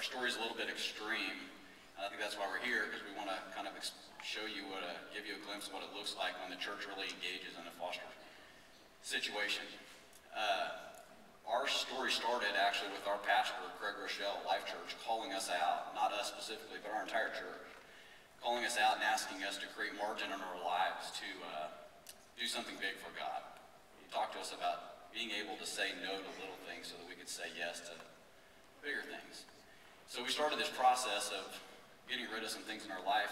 story's a little bit extreme. And I think that's why we're here, because we want to kind of show you give you a glimpse of what it looks like when the church really engages in a foster situation. Our story started actually with our pastor, Craig Rochelle, Life Church, calling us out, not us specifically, but our entire church, calling us out and asking us to create margin in our lives to do something big for God. He talked to us about being able to say no to little things so that we could say yes to bigger things. So we started this process of getting rid of some things in our life,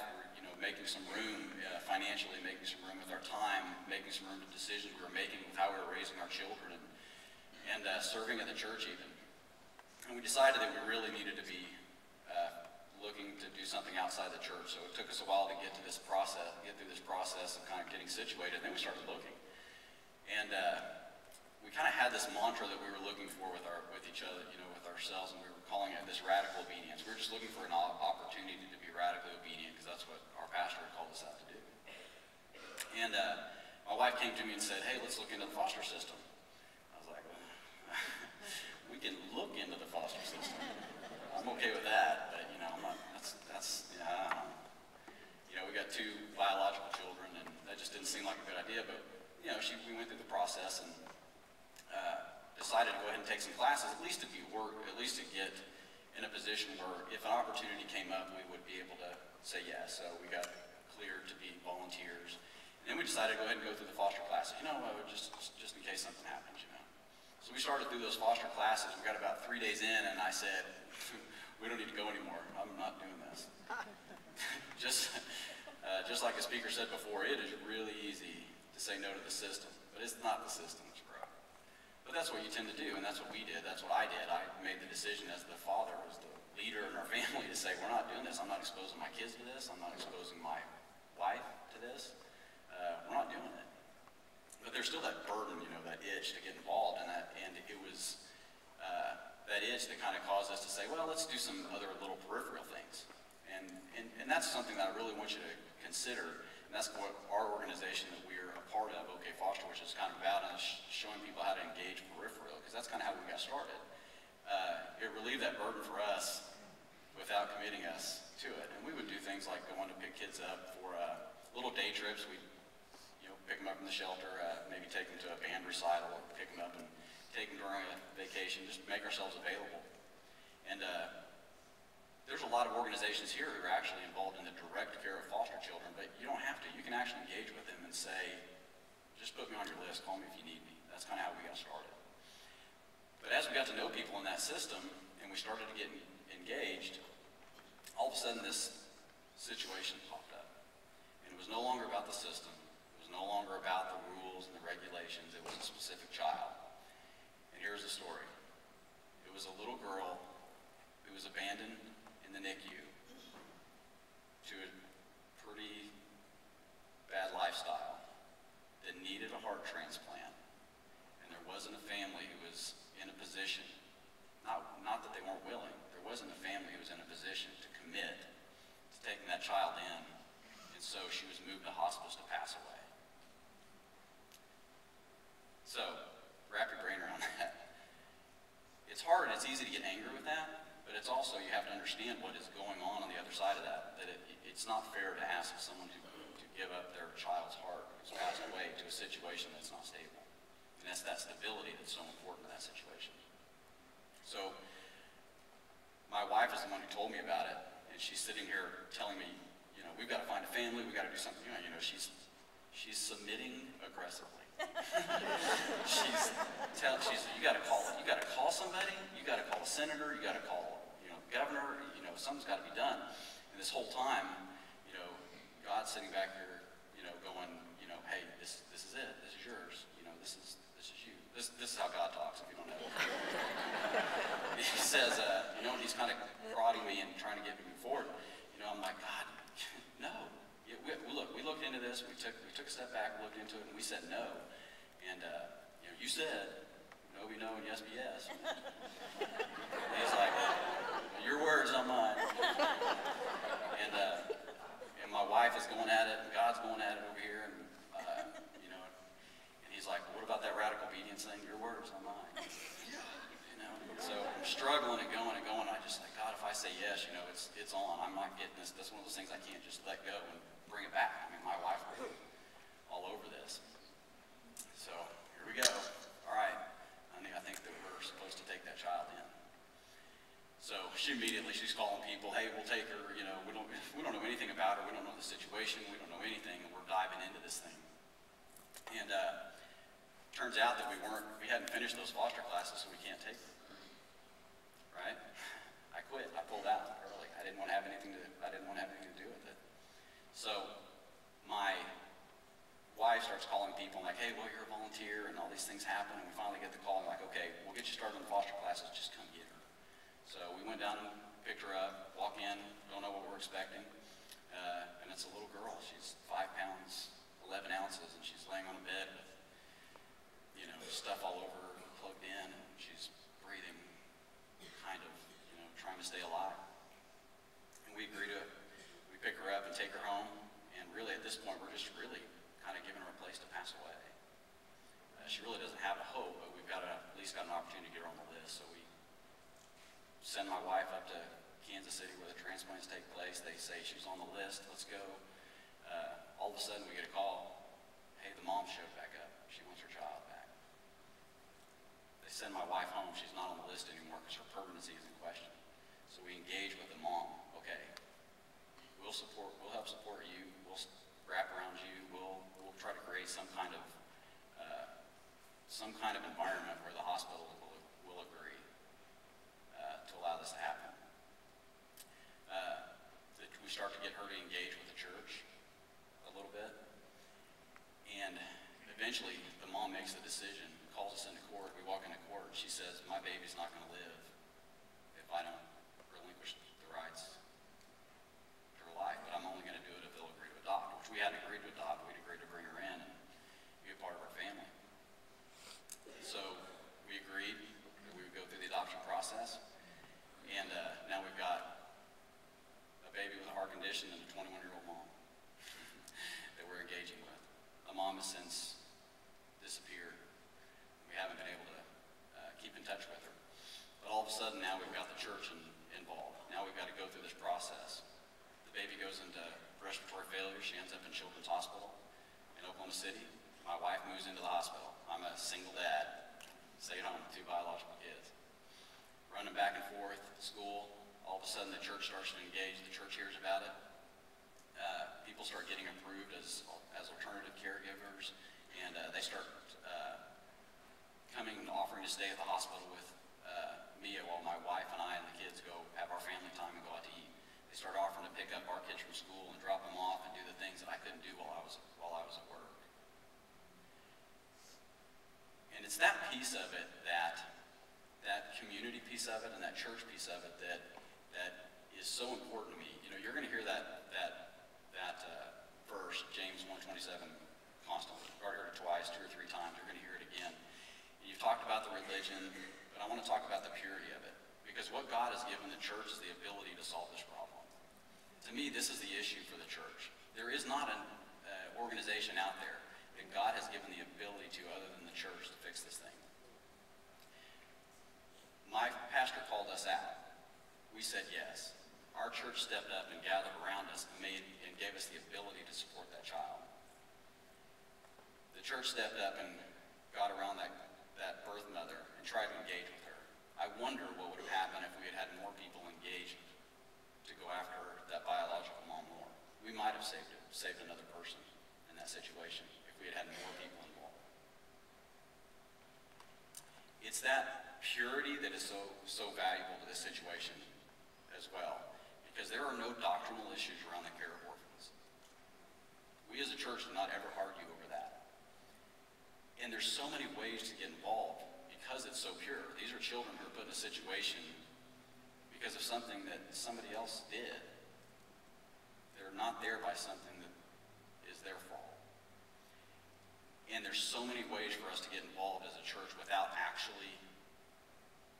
making some room financially, making some room with our time, making some room to decisions we were making with how we were raising our children, and serving at the church even. And we decided that we really needed to be looking to do something outside the church. So it took us a while to get through this process of kind of getting situated. And then we started looking. And we kind of had this mantra that we were looking for with each other, with ourselves, and we were calling it this radical obedience. We were just looking for an opportunity to be radically obedient, because that's what our pastor had called us out to do. And my wife came to me and said, "Hey, let's look into the foster system." I was like, well, we can look into the foster system. I'm okay with that, but I'm not. That's I don't know. We got 2 biological children, and that just didn't seem like a good idea. But we went through the process and decided to go ahead and take some classes, at least to get in a position where if an opportunity came up, we would be able to say yes. So we got cleared to be volunteers. And then we decided to go ahead and go through the foster classes, just in case something happens, So we started through those foster classes. We got about 3 days in, and I said, we don't need to go anymore. I'm not doing this. just like the speaker said before, it is really easy to say no to the system, but it's not the system that's broke. But that's what you tend to do, and that's what we did. That's what I did. I made the decision as the father, as the leader in our family, to say, we're not doing this. I'm not exposing my kids to this. I'm not exposing my wife to this. We're not doing it. But there's still that burden, that itch to get involved in that, and it was that itch that kind of caused us to say, well, let's do some other little peripheral things. And that's something that I really want you to consider, and that's what our organization that we're a part of, OK Foster, which is kind of about us showing people how to engage peripheral, because that's kind of how we got started. It relieved that burden for us without committing us to it. And we would do things like going to pick kids up for little day trips. We'd pick them up in the shelter, maybe take them to a band recital, or pick them up and take them during a vacation, just make ourselves available. And there's a lot of organizations here who are actually involved in the direct care of foster children, but you don't have to. You can actually engage with them and say, just put me on your list, call me if you need me. That's kind of how we got started. But as we got to know people in that system, and we started to get engaged, all of a sudden this situation popped up. And it was no longer about the system. It was no longer about the rules and the regulations. It was a specific child. And here's the story. It was a little girl who was abandoned in the NICU to a pretty bad lifestyle that needed a heart transplant. And there wasn't a family who was in a position, not that they weren't willing, there wasn't a family who was in a position to commit to taking that child in. And so she was moved to hospice to pass away. So, wrap your brain around that. It's hard and it's easy to get angry with that, but it's also, you have to understand what is going on the other side of that, it's not fair to ask someone to give up their child's heart who's passed away to a situation that's not stable. And that's that stability that's so important in that situation. So, my wife is the one who told me about it, and she's sitting here telling me, we've got to find a family, we've got to do something. She's submitting aggressively. You got to call somebody, you got to call a senator, you got to call, governor, something's got to be done. And this whole time, God's sitting back here, going, hey, this is it, this is yours, this is you. This is how God talks, if you don't know. He says, he's kind of prodding me and trying to get me forward. I'm like, God, no. We looked into this. We took a step back, looked into it, and we said no. And you said no be no and yes be yes. And he's like, your words, not mine. And my wife is going at it, and God's going at it over here, and and he's like, what about that radical obedience thing? Your words, not mine. So I'm struggling and going. I just like, God, if I say it's on. I'm not getting this. That's one of those things I can't just let go and bring it back. I mean, my wife was all over this. So here we go. All right, I think that we're supposed to take that child in. So she's calling people, hey, we'll take her, you know, we don't know anything about her, we don't know the situation, we don't know anything, and we're diving into this thing. And turns out that we hadn't finished those foster classes, so we can't take her. Right? I quit, I pulled out early. I didn't want to have anything to do with it. So my wife starts calling people like, hey, well, you're a volunteer, and all these things happen, and we finally get the call, and like, okay, we'll get you started in the foster classes, just come get her. So we went down and picked her up, walk in, don't know what we're expecting, and it's a little girl. She's 5 pounds, 11 ounces, and she's laying on a bed with, you know, stuff all over her, plugged in, and she's breathing, kind of, you know, trying to stay alive. And we pick her up and take her home, and really at this point we're just really kind of giving her a place to pass away. She really doesn't have a hope, but we've at least got an opportunity to get her on the list, so we send my wife up to Kansas City where the transplants take place. They say she's on the list, let's go. All of a sudden we get a call, hey, the mom showed back up. She wants her child back. They send my wife home. She's not on the list anymore because her permanency is in question. So we engage with the mom. Okay, we'll help support you. We'll wrap around you. We'll try to create some kind of environment where the hospital will agree to allow this to happen. We start to get her to engage with the church a little bit, and eventually the mom makes the decision, calls us into court. We walk into court, and she says, my baby's not going to live if I don't relinquish the rights to her life, but I'm only going to do it if they'll agree to adopt, which we hadn't agreed to adopt. We'd agreed to bring her in and be a part of our family. So we agreed that we would go through the adoption process, and now we've got a baby with a heart condition and a 21-year-old mom that we're engaging with. The mom has since disappeared. We haven't been able to keep in touch with her. But all of a sudden now we've got the church involved. Now we've got to go through this process. The baby goes into respiratory failure. She ends up in Children's Hospital in Oklahoma City. My wife moves into the hospital. I'm a single dad, stay at home with 2 biological kids. Running back and forth, school. All of a sudden the church starts to engage. The church hears about it. People start getting approved as alternative caregivers, and they start coming and offering to stay at the hospital with Mia while my wife and I and the kids go have our family time and go out to eat. They start offering to pick up our kids from school and drop them off and do the things that I couldn't do while I was at work. And it's that piece of it, that community piece of it and that church piece of it that is so important to me. You know, you're going to hear that verse, James 1:27, constantly. You've already heard it twice, 2 or 3 times. You're going to hear it again. And you've talked about the religion, but I want to talk about the purity of it. Because what God has given the church is the ability to solve this problem. To me, this is the issue for the church. There is not an organization out there that God has given the ability to, other than the church, to fix this thing. My pastor called us out. We said yes. Our church stepped up and gathered around us and gave us the ability to support that child. The church stepped up and got around that birth mother and tried to engage with her. I wonder what would have happened if we had had more people engaged to go after that biological mom more. We might have saved another person in that situation if we had had more people involved. It's that purity that is so valuable to this situation as well, because there are no doctrinal issues around the care of orphans. We as a church do not ever argue over that. And there's so many ways to get involved because it's so pure. These are children who are put in a situation because of something that somebody else did. They're not there by something that is their fault. And there's so many ways for us to get involved as a church without actually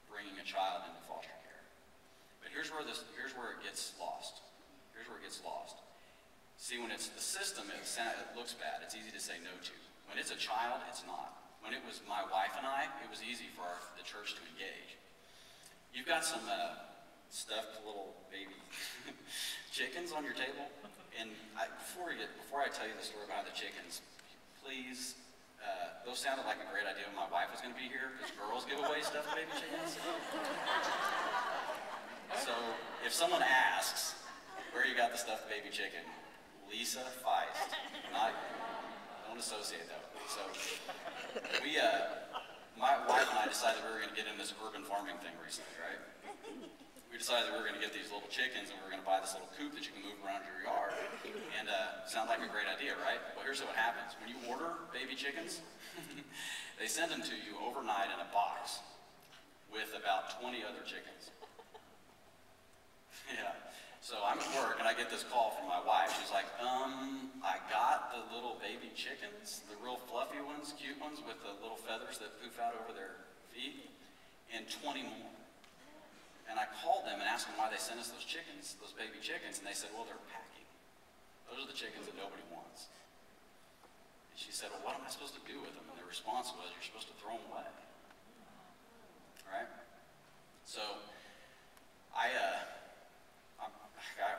bringing a child into foster care. But here's where it gets lost. Here's where it gets lost. See, when it's the system, it looks bad. It's easy to say no to. When it's a child, it's not. When it was my wife and I, it was easy for the church to engage. You've got some stuffed little baby chickens on your table. And before I tell you the story behind the chickens, please, those sounded like a great idea when my wife was going to be here, because girls give away stuffed baby chickens. So if someone asks where you got the stuffed baby chicken, Lisa Feist, don't associate that with me. So my wife and I decided we were going to get in this urban farming thing recently, right? We decided that we were going to get these little chickens and we were going to buy this little coop that you can move around your yard. And sounds like a great idea, right? Well, here's what happens. When you order baby chickens, they send them to you overnight in a box with about 20 other chickens. Yeah. So I'm at work and I get this call from my wife. She's like, I got the little baby chickens, the real fluffy ones, cute ones with the little feathers that poof out over their feet, and 20 more. And I called them and asked them why they sent us those chickens, those baby chickens, and they said, well, they're packing. Those are the chickens that nobody wants. And she said, well, what am I supposed to do with them? And their response was, you're supposed to throw them away. All right? So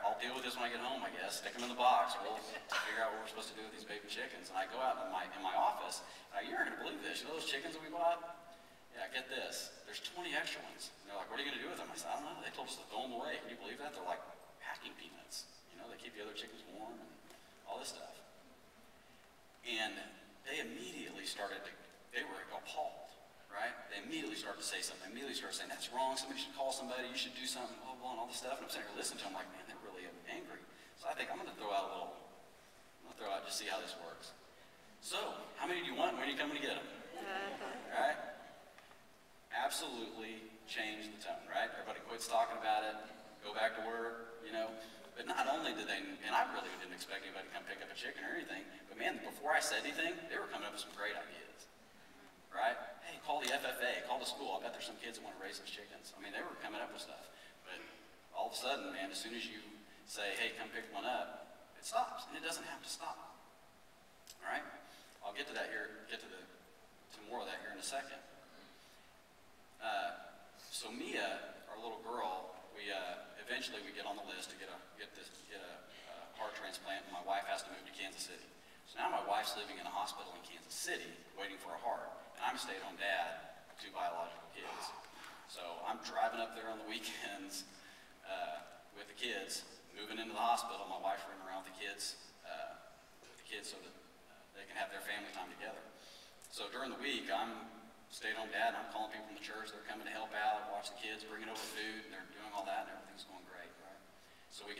I'll deal with this when I get home, I guess. Stick them in the box. We'll figure out what we're supposed to do with these baby chickens. And I go out in my office, and you're not going to believe this. You know those chickens that we bought? Yeah, get this. There's 20 extra ones. And they're like, what are you going to do with them? I said, I don't know. They told us to throw them away. Can you believe that? They're like packing peanuts. You know, they keep the other chickens warm and all this stuff. And they immediately they were appalled, right? They immediately started to say something. They immediately started saying, that's wrong. Somebody should call somebody. You should do something, blah, blah, and all this stuff. And I'm sitting here listening to them like, man, they're really angry. So I think I'm going to throw out just see how this works. So, how many do you want? When are you coming to get them? Right? Absolutely change the tone, right? Everybody quits talking about it, go back to work, you know. But not only did they, and I really didn't expect anybody to come pick up a chicken or anything, but man, before I said anything, they were coming up with some great ideas, right? Hey, call the FFA, call the school. I bet there's some kids that want to raise those chickens. I mean, they were coming up with stuff. But all of a sudden, man, as soon as you say, hey, come pick one up, it stops, and it doesn't have to stop. All right? I'll get to that here, to more of that here in a second. So Mia, our little girl, eventually we get on the list to get a heart transplant, and my wife has to move to Kansas City. So now my wife's living in a hospital in Kansas City, waiting for a heart, and I'm a stay-at-home dad of 2 biological kids. So I'm driving up there on the weekends with the kids, moving into the hospital. My wife running around with the kids so that they can have their family time together. So during the week, I'm stay-at-home dad, and I'm calling people from the church. They're coming to help out, watch the kids, bringing over food, and they're doing all that, and everything's going great, right? So we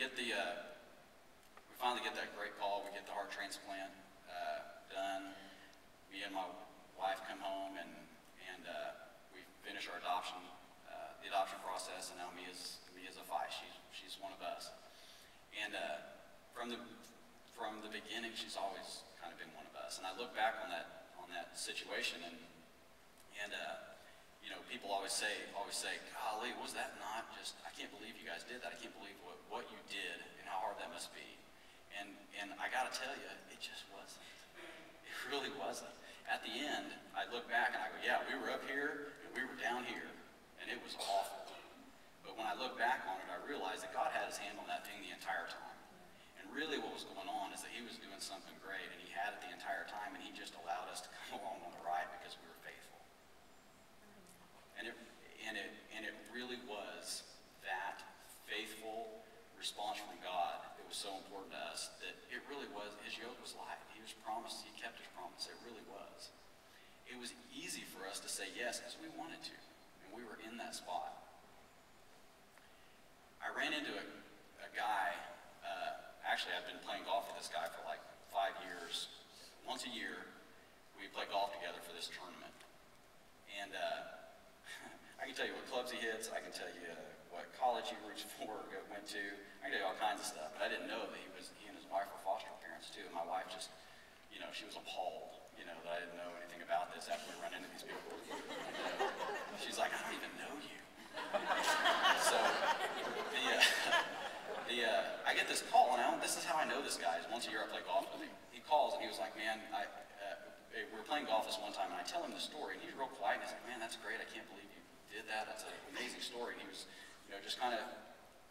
finally get that great call. We get the heart transplant done. Me and my wife come home, and we finish our adoption, the adoption process, and now Mia's a Feist. She's one of us. And from the beginning, she's always kind of been one of us. And I look back on that situation, and you know, people always say, golly, was that not just, I can't believe you guys did that. I can't believe what you did and how hard that must be. And I got to tell you, it just wasn't. It really wasn't. At the end, I look back and I go, yeah, we were up here and we were down here, and it was awful. But when I look back on it, I realized that God had his hand on that thing the entire time. And really what was going on is that he was doing something great, and he had it the entire time, and he just allowed us to come along on the ride because we were faithful. And it really was that faithful response from God that was so important to us, that it really was, his yoke was light. He was promised, he kept his promise. It really was. It was easy for us to say yes because we wanted to, and we were in that spot. I ran into a guy, actually I've been playing golf with this guy for like 5 years. Once a year, we play golf together for this tournament. And I can tell you what clubs he hits, I can tell you what college he roots for, went to, I can tell you all kinds of stuff. But I didn't know that he and his wife were foster parents too. And my wife just, you know, she was appalled, you know, that I didn't know anything about this after we run into these people. She's like, I don't even know you. So I get this call, and this is how I know this guy. Is once a year I play golf with him. He calls and he was like, man, we were playing golf this one time, and I tell him the story, and he's real quiet, and he's like, man, that's great. I can't believe you did that. That's an amazing story. And he was, just kind of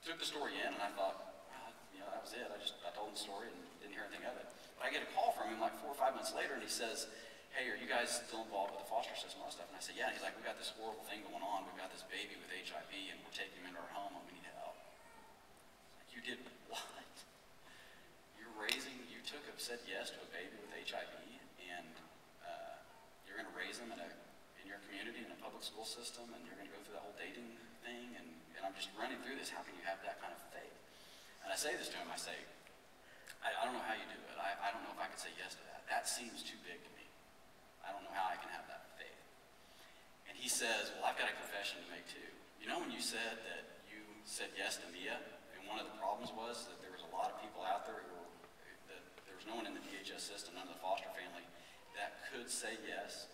took the story in, and I thought, well, that was it. I told him the story and didn't hear anything of it. But I get a call from him like 4 or 5 months later, and he says, hey, are you guys still involved with the foster system and all that stuff? And I said, yeah. And he's like, we got this horrible thing going on. We've got this baby with HIV, and we're taking him into our home, and we need help. Like, you did what? You said yes to a baby with HIV, and you're going to raise him in your community, in a public school system, and you're going to go through that whole dating thing, and I'm just running through this. How can you have that kind of faith? And I say this to him, I say, I don't know how you do it. I don't know if I could say yes to that. That seems too big to me. I don't know how I can have that faith. And he says, well, I've got a confession to make too. You know when you said that you said yes to Mia, and one of the problems was that there was a lot of people out there that there was no one in the DHS system, none of the foster family, that could say yes.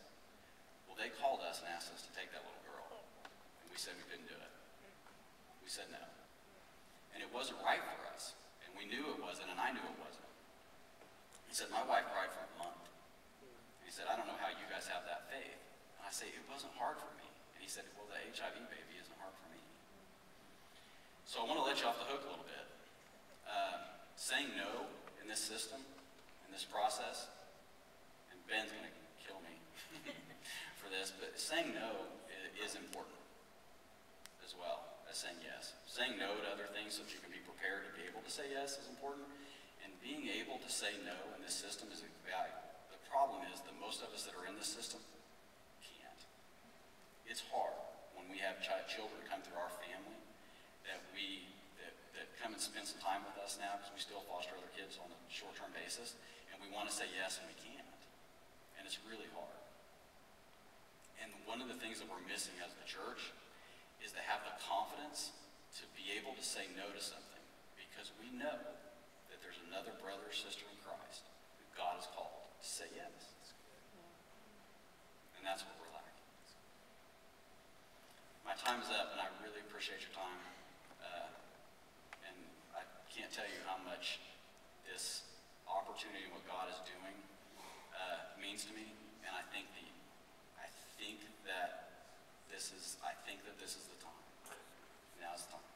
Well, they called us and asked us to take that little girl. And we said we couldn't do it. We said no. And it wasn't right for us. And we knew it wasn't, and I knew it wasn't. He said, my wife cried for a month. And he said, I don't know how you guys have that faith. And I say, it wasn't hard for me. And he said, well, the HIV baby isn't hard for me. So I want to let you off the hook a little bit. Saying no in this system, in this process, and Ben's going to kill me for this, but saying no is important as well as saying yes. Saying no to other things so that you can be prepared to be able to say yes is important, and being able to say no in this system is a value. The problem is that most of us that are in this system can't. It's hard when we have children come through our family that come and spend some time with us now, because we still foster other kids on a short-term basis, and we want to say yes and we can't. And it's really hard. And one of the things that we're missing as the church is to have the confidence to be able to say no to something, because we know that there's another brother or sister in Christ who God has called to say yes. And that's what we're lacking. My time is up, and I really appreciate your time. And I can't tell you how much this opportunity and what God is doing means to me. And I think that this is the time. Now's the time.